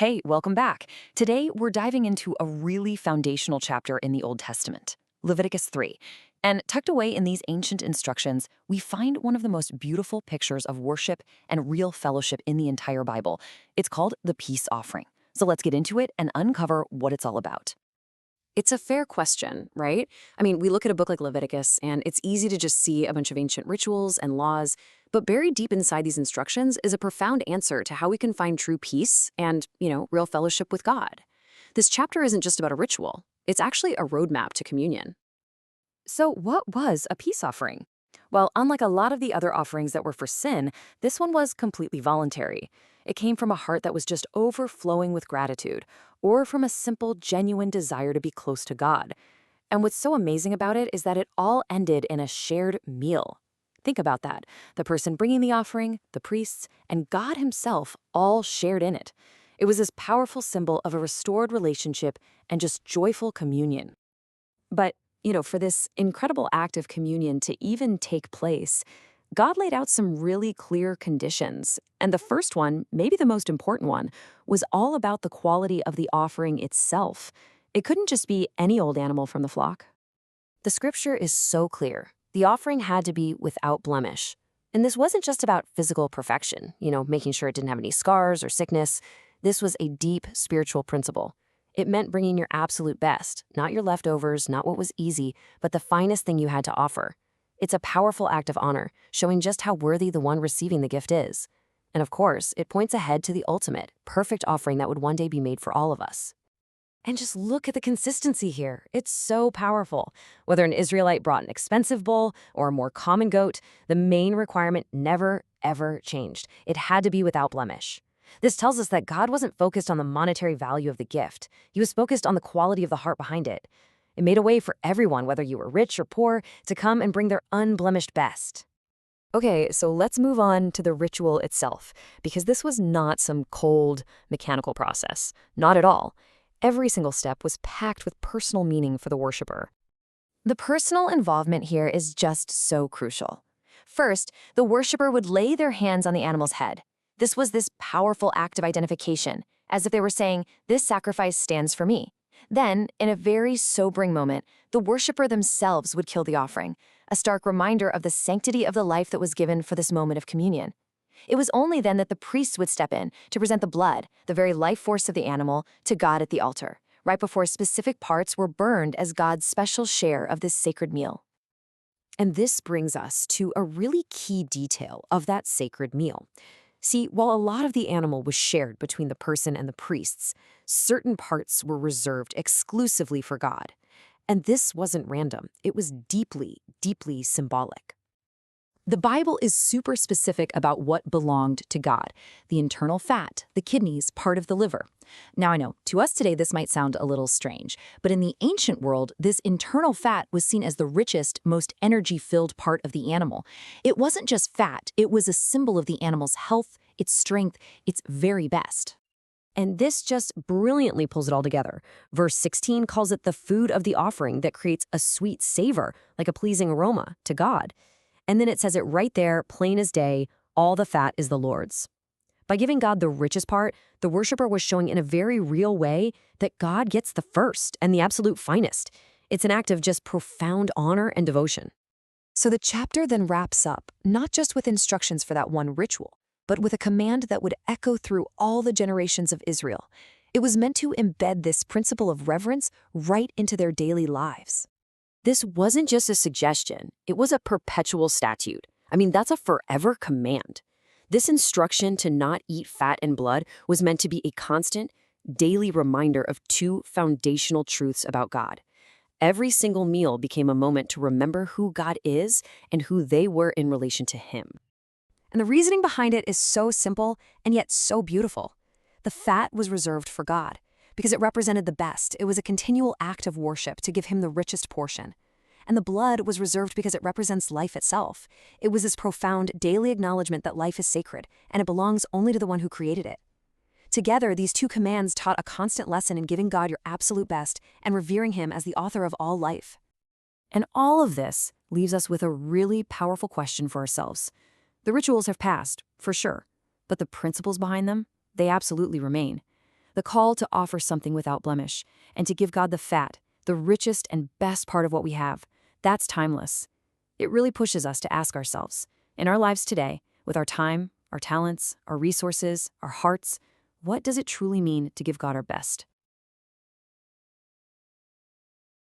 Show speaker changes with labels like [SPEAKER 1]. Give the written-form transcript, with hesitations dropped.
[SPEAKER 1] Hey, welcome back. Today, we're diving into a really foundational chapter in the Old Testament, Leviticus 3. And tucked away in these ancient instructions, we find one of the most beautiful pictures of worship and real fellowship in the entire Bible. It's called the peace offering. So let's get into it and uncover what it's all about.
[SPEAKER 2] It's a fair question, right? I mean, we look at a book like Leviticus, and it's easy to just see a bunch of ancient rituals and laws, but buried deep inside these instructions is a profound answer to how we can find true peace and, real fellowship with God. This chapter isn't just about a ritual. It's actually a roadmap to communion.
[SPEAKER 1] So, what was a peace offering? Well, unlike a lot of the other offerings that were for sin, this one was completely voluntary. It came from a heart that was just overflowing with gratitude, or from a simple, genuine desire to be close to God. And what's so amazing about it is that it all ended in a shared meal. Think about that. The person bringing the offering, the priests, and God himself all shared in it. It was this powerful symbol of a restored relationship and just joyful communion. But for this incredible act of communion to even take place, God laid out some really clear conditions. And the first one, maybe the most important one, was all about the quality of the offering itself. It couldn't just be any old animal from the flock. The scripture is so clear. The offering had to be without blemish. And this wasn't just about physical perfection, making sure it didn't have any scars or sickness. This was a deep spiritual principle. It meant bringing your absolute best, not your leftovers, not what was easy, but the finest thing you had to offer. It's a powerful act of honor, showing just how worthy the one receiving the gift is. And of course, it points ahead to the ultimate, perfect offering that would one day be made for all of us. And just look at the consistency here. It's so powerful. Whether an Israelite brought an expensive bull or a more common goat, the main requirement never, ever changed. It had to be without blemish. This tells us that God wasn't focused on the monetary value of the gift. He was focused on the quality of the heart behind it. It made a way for everyone, whether you were rich or poor, to come and bring their unblemished best. Okay, so let's move on to the ritual itself, because this was not some cold, mechanical process. Not at all. Every single step was packed with personal meaning for the worshiper. The personal involvement here is just so crucial. First, the worshiper would lay their hands on the animal's head. This was this powerful act of identification, as if they were saying, "This sacrifice stands for me." Then, in a very sobering moment, the worshiper themselves would kill the offering, a stark reminder of the sanctity of the life that was given for this moment of communion. It was only then that the priests would step in to present the blood, the very life force of the animal, to God at the altar, right before specific parts were burned as God's special share of this sacred meal. And this brings us to a really key detail of that sacred meal. See, while a lot of the animal was shared between the person and the priests, certain parts were reserved exclusively for God. And this wasn't random. It was deeply, deeply symbolic. The Bible is super specific about what belonged to God: the internal fat, the kidneys, part of the liver. Now I know, to us today this might sound a little strange, but in the ancient world, this internal fat was seen as the richest, most energy-filled part of the animal. It wasn't just fat, it was a symbol of the animal's health, its strength, its very best. And this just brilliantly pulls it all together. Verse 16 calls it the food of the offering that creates a sweet savor, like a pleasing aroma, to God. And then it says it right there, plain as day, all the fat is the Lord's. By giving God the richest part, the worshiper was showing in a very real way that God gets the first and the absolute finest. It's an act of just profound honor and devotion. So the chapter then wraps up, not just with instructions for that one ritual, but with a command that would echo through all the generations of Israel. It was meant to embed this principle of reverence right into their daily lives. This wasn't just a suggestion, it was a perpetual statute. I mean, that's a forever command. This instruction to not eat fat and blood was meant to be a constant, daily reminder of two foundational truths about God. Every single meal became a moment to remember who God is and who they were in relation to Him. And the reasoning behind it is so simple and yet so beautiful. The fat was reserved for God because it represented the best. It was a continual act of worship to give Him the richest portion. And the blood was reserved because it represents life itself. It was this profound daily acknowledgement that life is sacred and it belongs only to the one who created it. Together, these two commands taught a constant lesson in giving God your absolute best and revering Him as the author of all life. And all of this leaves us with a really powerful question for ourselves. The rituals have passed, for sure, but the principles behind them, they absolutely remain. The call to offer something without blemish and to give God the fat, the richest and best part of what we have, that's timeless. It really pushes us to ask ourselves, in our lives today, with our time, our talents, our resources, our hearts, what does it truly mean to give God our best?